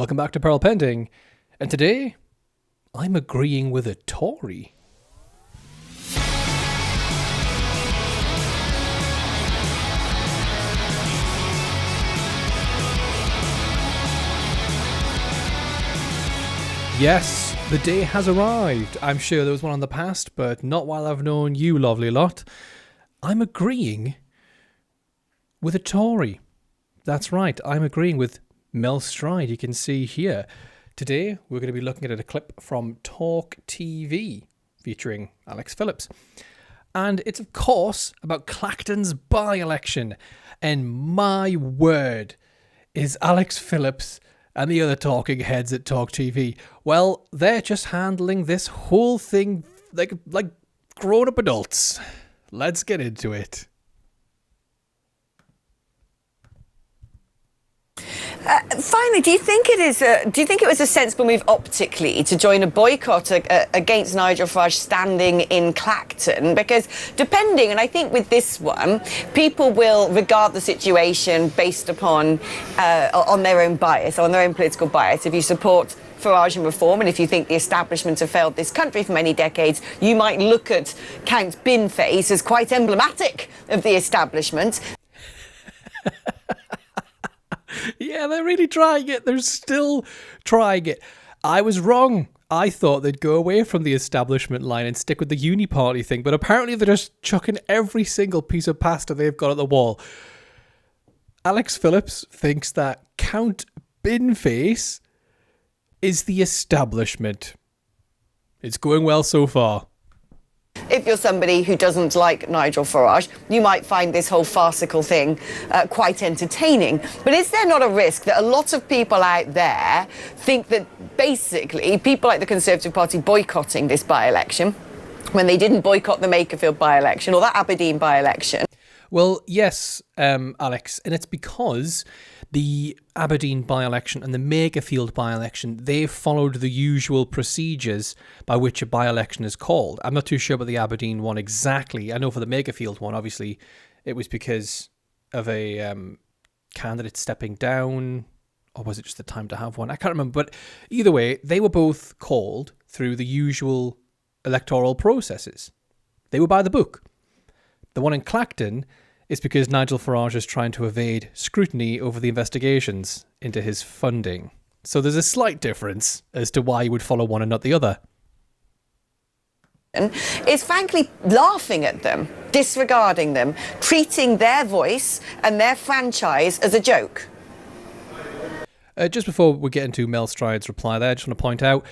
Welcome back to Peril Pending, and today I'm agreeing with a Tory. Yes, the day has arrived. I'm sure there was one in the past, but not while I've known you, lovely lot. I'm agreeing with a Tory. That's right, I'm agreeing with Mel Strides. You can see here. Today, we're going to be looking at a clip from TalkTV featuring Alex Phillips. And it's, of course, about Clacton's by-election. And my word, is Alex Phillips and the other talking heads at TalkTV, well, they're just handling this whole thing like grown-up adults. Let's get into it. Finally, do you think it was a sensible move optically to join a boycott against Nigel Farage standing in Clacton? Because depending, and I think with this one, people will regard the situation based upon on their own bias, on their own political bias. If you support Farage and reform, and if you think the establishment have failed this country for many decades, you might look at Count Bin Face as quite emblematic of the establishment. Yeah, they're really trying it. They're still trying it. I was wrong. I thought they'd go away from the establishment line and stick with the uni party thing, but apparently they're just chucking every single piece of pasta they've got at the wall. Alex Phillips thinks that Count Bin Face is the establishment. It's going well so far. If you're somebody who doesn't like Nigel Farage, you might find this whole farcical thing quite entertaining. But is there not a risk that a lot of people out there think that basically people like the Conservative Party boycotting this by-election, when they didn't boycott the Makerfield by-election or that Aberdeen by-election? Well, yes, Alex, and it's because the Aberdeen by-election and the Makerfield by-election, they followed the usual procedures by which a by-election is called. I'm not too sure about the Aberdeen one exactly. I know for the Makerfield one, obviously, it was because of a candidate stepping down, or was it just the time to have one? I can't remember, but either way, they were both called through the usual electoral processes. They were by the book. The one in Clacton is because Nigel Farage is trying to evade scrutiny over the investigations into his funding. So there's a slight difference as to why you would follow one and not the other. Is frankly laughing at them, disregarding them, treating their voice and their franchise as a joke. Just before we get into Mel Strides' reply there, I just want to point out,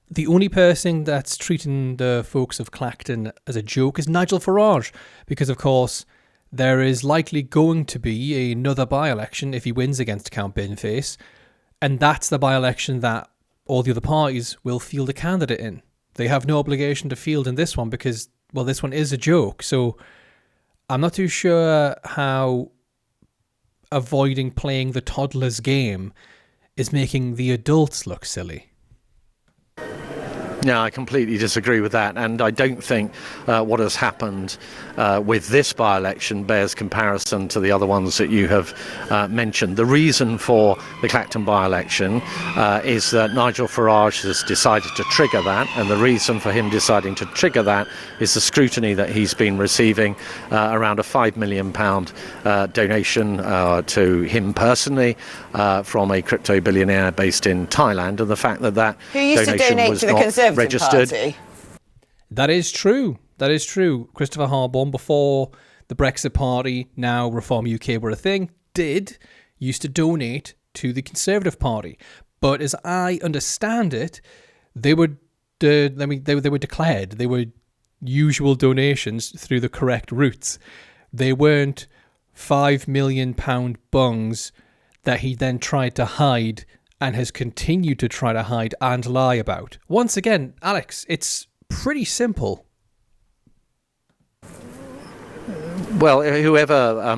the only person that's treating the folks of Clacton as a joke is Nigel Farage, because of course there is likely going to be another by-election if he wins against Count Bin Face, and that's the by-election that all the other parties will field a candidate in. They have no obligation to field in this one because, well, this one is a joke, so I'm not too sure how avoiding playing the toddler's game is making the adults look silly. No, I completely disagree with that, and I don't think what has happened with this by-election bears comparison to the other ones that you have mentioned. The reason for the Clacton by-election is that Nigel Farage has decided to trigger that, and the reason for him deciding to trigger that is the scrutiny that he's been receiving around a £5 million donation to him personally from a crypto billionaire based in Thailand, and the fact that that who used to donation donate was to the not Conservative registered. Party. That is true. That is true. Christopher Harborne, before the Brexit Party, now Reform UK were a thing, used to donate to the Conservative Party. But as I understand it, they were declared. They were usual donations through the correct routes. They weren't £5 million bungs that he then tried to hide and has continued to try to hide and lie about. Once again, Alex, it's pretty simple. Well, whoever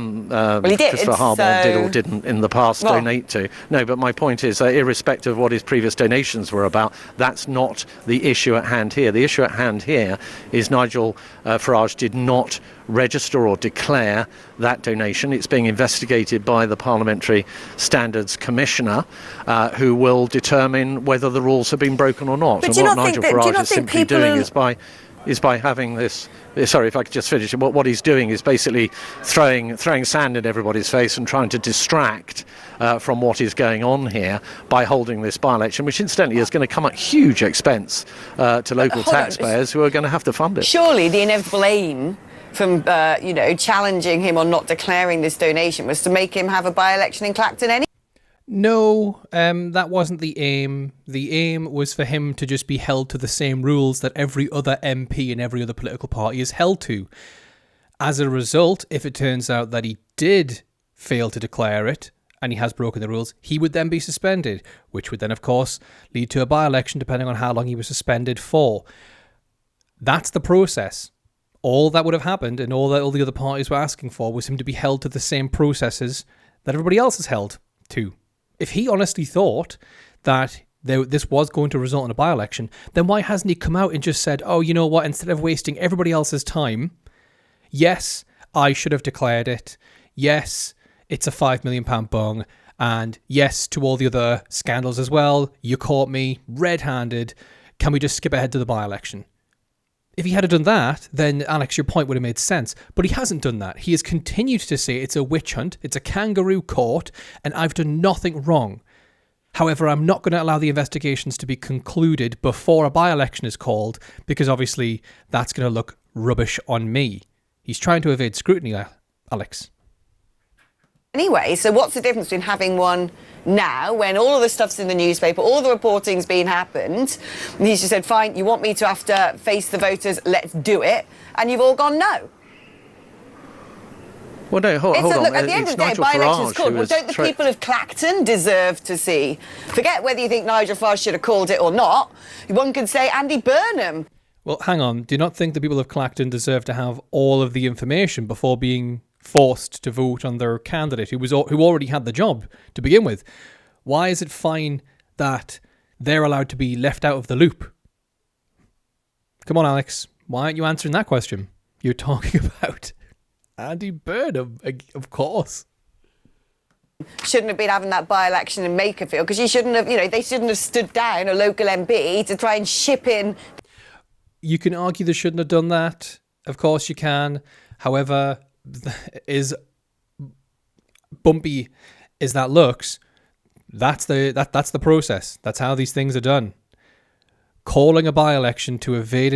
he did, Christopher Harborne did or didn't in the past Well- donate to. No, but my point is, irrespective of what his previous donations were about, that's not the issue at hand here. The issue at hand here is Nigel Farage did not register or declare that donation. It's being investigated by the Parliamentary Standards Commissioner, who will determine whether the rules have been broken or not. But And do you what not think Nigel that- do you Farage not is think simply people doing are- is by having this. Sorry, if I could just finish. What he's doing is basically throwing sand in everybody's face and trying to distract from what is going on here by holding this by-election, which incidentally is going to come at huge expense to local hold on. taxpayers who are going to have to fund it. Surely the inevitable aim from, challenging him on not declaring this donation was to make him have a by-election in Clacton anyway. No, that wasn't the aim. The aim was for him to just be held to the same rules that every other MP and every other political party is held to. As a result, if it turns out that he did fail to declare it, and he has broken the rules, he would then be suspended, which would then, of course, lead to a by-election depending on how long he was suspended for. That's the process. All that would have happened and all that all the other parties were asking for was him to be held to the same processes that everybody else is held to. If he honestly thought that this was going to result in a by-election, then why hasn't he come out and just said, oh, you know what, instead of wasting everybody else's time, yes, I should have declared it. Yes, it's a £5 million bung. And yes, to all the other scandals as well. You caught me red-handed. Can we just skip ahead to the by-election? If he had done that, then, Alex, your point would have made sense. But he hasn't done that. He has continued to say it's a witch hunt, it's a kangaroo court, and I've done nothing wrong. However, I'm not going to allow the investigations to be concluded before a by-election is called, because obviously that's going to look rubbish on me. He's trying to evade scrutiny, Alex. Anyway, so what's the difference between having one now, when all of the stuff's in the newspaper, all the reporting's been happened, and he's just said, fine, you want me to have to face the voters, let's do it, and you've all gone no. Well, no, hold on. Look, at the end of the day, Nigel by-election's Farage called. who Well, is don't the people of Clacton deserve to see? Forget whether you think Nigel Farage should have called it or not. One could say Andy Burnham. Well, hang on. Do you not think the people of Clacton deserve to have all of the information before being forced to vote on their candidate who already had the job to begin with? Why is it fine that they're allowed to be left out of the loop? Come on, Alex. Why aren't you answering that question? You're talking about Andy Burnham, of course. Shouldn't have been having that by-election in Makerfield, because you shouldn't have, they shouldn't have stood down a local MP to try and ship in. You can argue they shouldn't have done that. Of course you can. However, as bumpy as that looks, that's the process. That's how these things are done. Calling a by-election to evade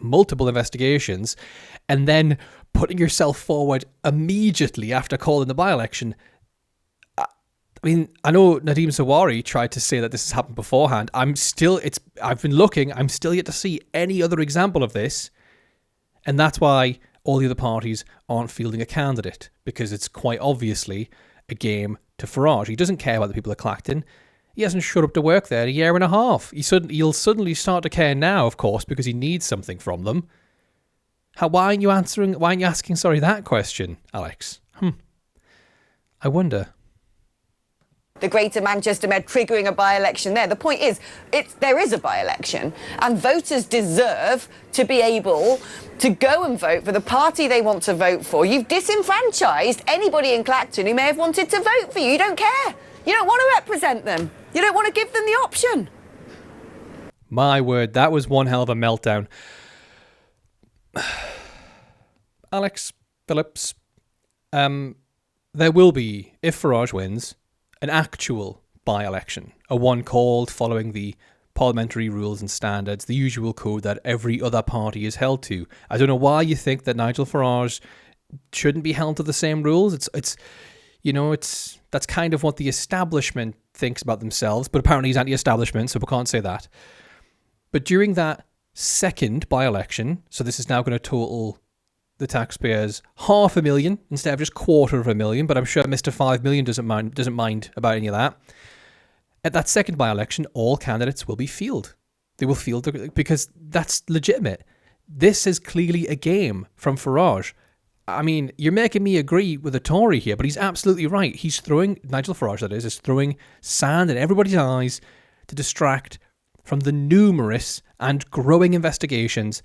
multiple investigations, and then putting yourself forward immediately after calling the by-election. I mean, I know Nadeem Zawari tried to say that this has happened beforehand. I've been looking, I'm still yet to see any other example of this. And that's why all the other parties aren't fielding a candidate, because it's quite obviously a game to Farage. He doesn't care about the people of Clacton. He hasn't showed up to work there in a year and a half. He'll suddenly start to care now, of course, because he needs something from them. Why aren't you asking that question, Alex? I wonder. The Greater Manchester Med triggering a by-election there. The point is, there is a by-election, and voters deserve to be able to go and vote for the party they want to vote for. You've disenfranchised anybody in Clacton who may have wanted to vote for you. You don't care. You don't want to represent them. You don't want to give them the option. My word, that was one hell of a meltdown. Alex Phillips, there will be, if Farage wins, an actual by-election, a one called following the parliamentary rules and standards, the usual code that every other party is held to. I don't know why you think that Nigel Farage shouldn't be held to the same rules. That's kind of what the establishment thinks about themselves, but apparently he's anti-establishment, so we can't say that. But during that second by-election, so this is now going to total the taxpayers $500,000 instead of just $250,000, but I'm sure Mr. 5 million doesn't mind about any of that. At that second by-election, all candidates will be fielded. They will field because that's legitimate. this is clearly a game from Farage. I mean, you're making me agree with a Tory here, but he's absolutely right. He's throwing, Nigel Farage that is throwing sand in everybody's eyes to distract from the numerous and growing investigations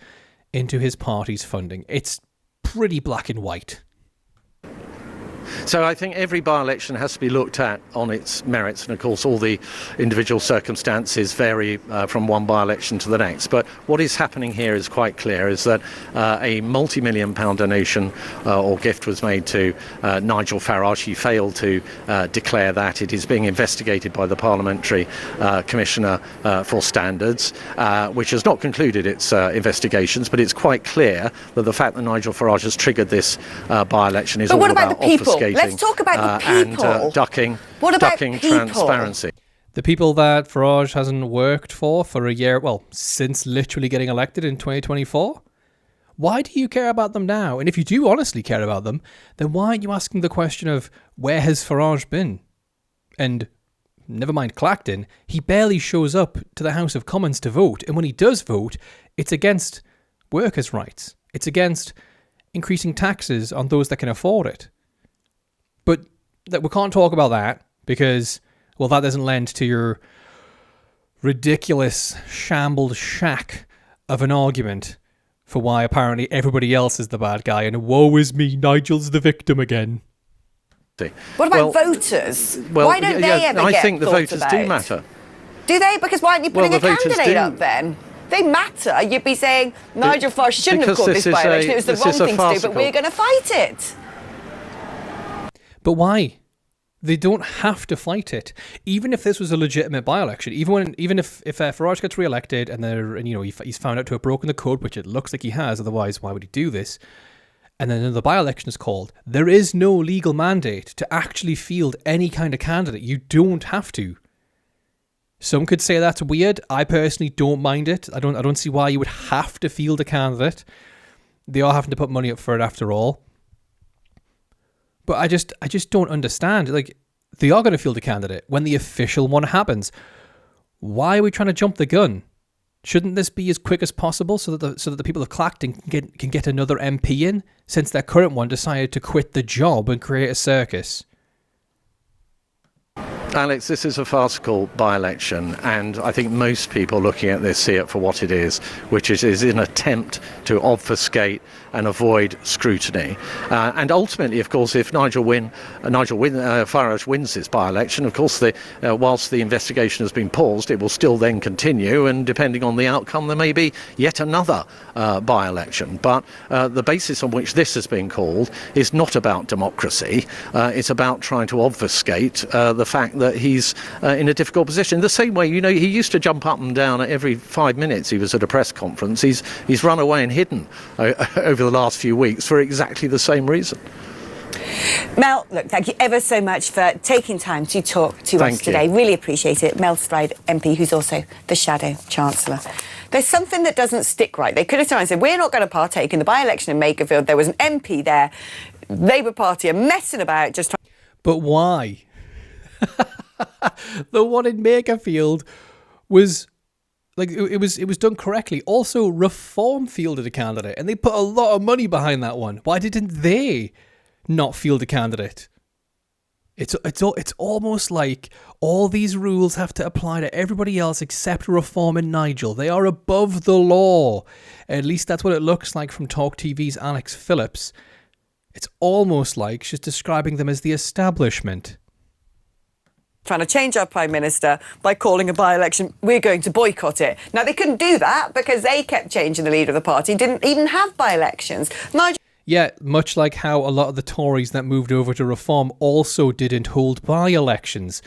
into his party's funding. It's pretty black and white. So I think every by-election has to be looked at on its merits, and of course all the individual circumstances vary from one by-election to the next. But what is happening here is quite clear, is that a multi-million pound donation or gift was made to Nigel Farage. He failed to declare that. It is being investigated by the Parliamentary Commissioner for Standards, which has not concluded its investigations, but it's quite clear that the fact that Nigel Farage has triggered this by-election is all about obfuscating. Let's talk about the people. And ducking transparency. The people that Farage hasn't worked for a year, well, since literally getting elected in 2024? Why do you care about them now? And if you do honestly care about them, then why aren't you asking the question of where has Farage been? And never mind Clacton, he barely shows up to the House of Commons to vote. And when he does vote, it's against workers' rights. It's against increasing taxes on those that can afford it. But we can't talk about that because, well, that doesn't lend to your ridiculous, shambled shack of an argument for why apparently everybody else is the bad guy and woe is me, Nigel's the victim again. What about voters? Well, why don't they ever I get think the thought voters about? do matter. Do they? Because why aren't you putting Well, a the voters candidate do. up then? They matter. You'd be saying Nigel Farage shouldn't have called this by-election. It was the wrong thing to do, but we're going to fight it. But why? They don't have to fight it. Even if this was a legitimate by-election, even if Farage gets re-elected and he's found out to have broken the code, which it looks like he has, otherwise why would he do this? And then the by-election is called, there is no legal mandate to actually field any kind of candidate. You don't have to. Some could say that's weird. I personally don't mind it. I don't see why you would have to field a candidate. They are having to put money up for it after all. But I just don't understand. Like, they are going to field a candidate when the official one happens. Why are we trying to jump the gun? Shouldn't this be as quick as possible so that the people of Clacton can get another MP in, since their current one decided to quit the job and create a circus? Alex, this is a farcical by-election, and I think most people looking at this see it for what it is, which is an attempt to obfuscate and avoid scrutiny. And ultimately, of course, if Farage wins this by-election, of course, whilst the investigation has been paused, it will still then continue, and depending on the outcome, there may be yet another by-election. But the basis on which this has been called is not about democracy. It's about trying to obfuscate the fact that he's in a difficult position. The same way, he used to jump up and down at every 5 minutes he was at a press conference. He's run away and hidden over the last few weeks for exactly the same reason. Mel, look, thank you ever so much for taking time to talk to us today. Really appreciate it. Mel Strides MP, who's also the Shadow Chancellor. There's something that doesn't stick right. They could have turned and said, we're not going to partake in the by-election in Makerfield. There was an MP there. Labour Party are messing about just trying... But why? The one in Makerfield was... Like, it was done correctly. Also, Reform fielded a candidate, and they put a lot of money behind that one. Why didn't they not field a candidate? It's almost like all these rules have to apply to everybody else except Reform and Nigel. They are above the law. At least that's what it looks like from TalkTV's Alex Phillips. It's almost like she's describing them as the establishment. Trying to change our Prime Minister by calling a by-election, we're going to boycott it. Now, they couldn't do that because they kept changing the leader of the party, didn't even have by-elections. Yeah, much like how a lot of the Tories that moved over to Reform also didn't hold by-elections.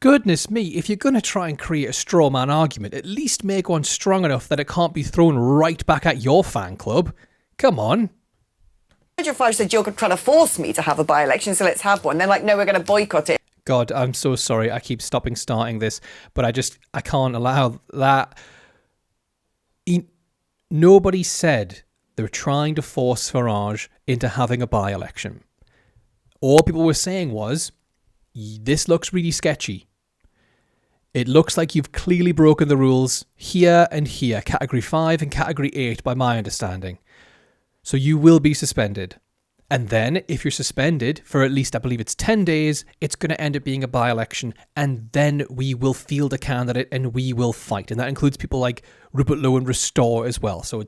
Goodness me, if you're going to try and create a straw man argument, at least make one strong enough that it can't be thrown right back at your fan club. Come on. Nigel Farage said, you're trying to force me to have a by-election, so let's have one. They're like, no, we're going to boycott it. God, I'm so sorry. I keep starting this, but I can't allow that. Nobody said they were trying to force Farage into having a by-election. All people were saying was, this looks really sketchy. It looks like you've clearly broken the rules here and here, Category 5 and Category 8 by my understanding. So you will be suspended. And then, if you're suspended for at least, I believe it's 10 days, it's going to end up being a by-election, and then we will field a candidate and we will fight. And that includes people like Rupert Lowe and Restore as well. So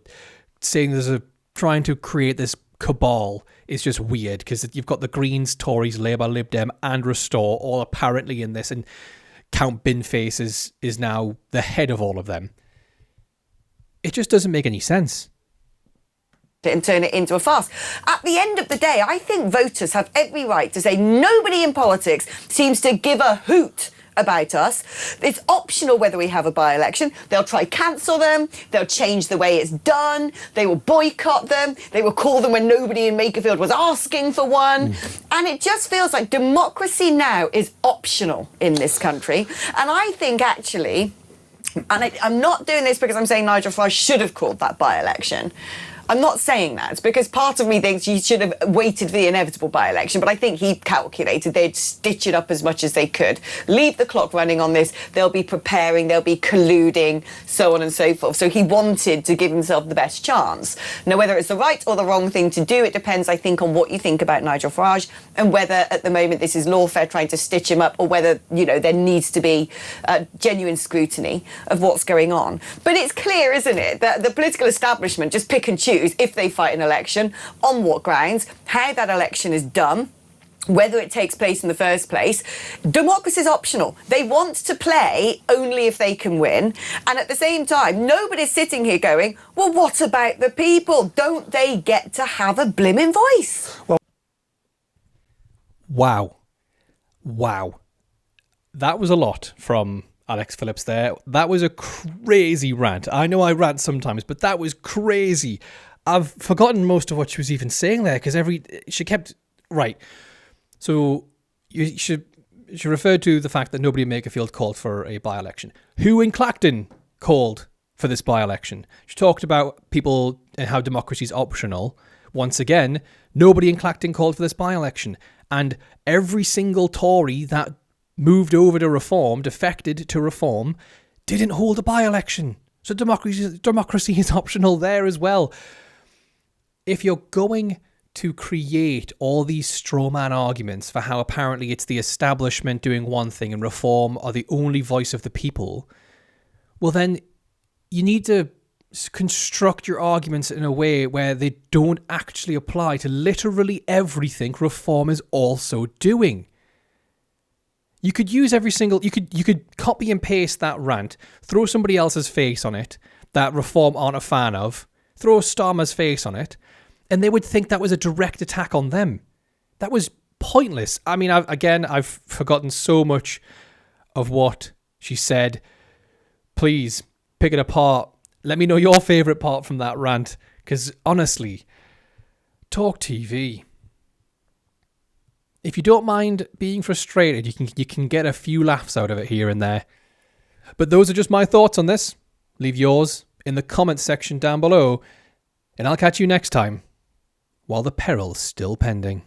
saying trying to create this cabal is just weird, because you've got the Greens, Tories, Labour, Lib Dem and Restore all apparently in this, and Count Bin Face is now the head of all of them. It just doesn't make any sense. And turn it into a farce. At the end of the day, I think voters have every right to say nobody in politics seems to give a hoot about us. It's optional whether we have a by-election. They'll try cancel them. They'll change the way it's done. They will boycott them. They will call them when nobody in Makerfield was asking for one. And it just feels like democracy now is optional in this country. And I think actually, and I'm not doing this because I'm saying Nigel Farage should have called that by-election. I'm not saying that, because part of me thinks you should have waited for the inevitable by-election, but I think he calculated they'd stitch it up as much as they could. Leave the clock running on this. They'll be preparing, they'll be colluding, so on and so forth. So he wanted to give himself the best chance. Now, whether it's the right or the wrong thing to do, it depends, I think, on what you think about Nigel Farage and whether at the moment this is lawfare trying to stitch him up, or whether, you know, there needs to be genuine scrutiny of what's going on. But it's clear, isn't it, that the political establishment just pick and choose if they fight an election, on what grounds, how that election is done, whether it takes place in the first place. Democracy is optional. They want to play only if they can win. And at the same time, nobody's sitting here going, well, what about the people? Don't they get to have a blimmin' voice? Wow. That was a lot from Alex Phillips there. That was a crazy rant. I know I rant sometimes, but that was crazy. I've forgotten most of what she was even saying there, because she kept... Right. So she referred to the fact that nobody in Makerfield called for a by-election. Who in Clacton called for this by-election? She talked about people and how democracy is optional. Once again, nobody in Clacton called for this by-election. And every single Tory that moved over to Reform, defected to Reform, didn't hold a by-election. So democracy is optional there as well. If you're going to create all these straw man arguments for how apparently it's the establishment doing one thing and Reform are the only voice of the people, well then you need to construct your arguments in a way where they don't actually apply to literally everything Reform is also doing. You could use you could copy and paste that rant, throw somebody else's face on it that Reform aren't a fan of, throw Starmer's face on it, and they would think that was a direct attack on them. That was pointless. I mean, I've forgotten so much of what she said. Please, pick it apart. Let me know your favourite part from that rant, because honestly, TalkTV. If you don't mind being frustrated, you can get a few laughs out of it here and there. But those are just my thoughts on this. Leave yours in the comments section down below, and I'll catch you next time, while the peril's still pending.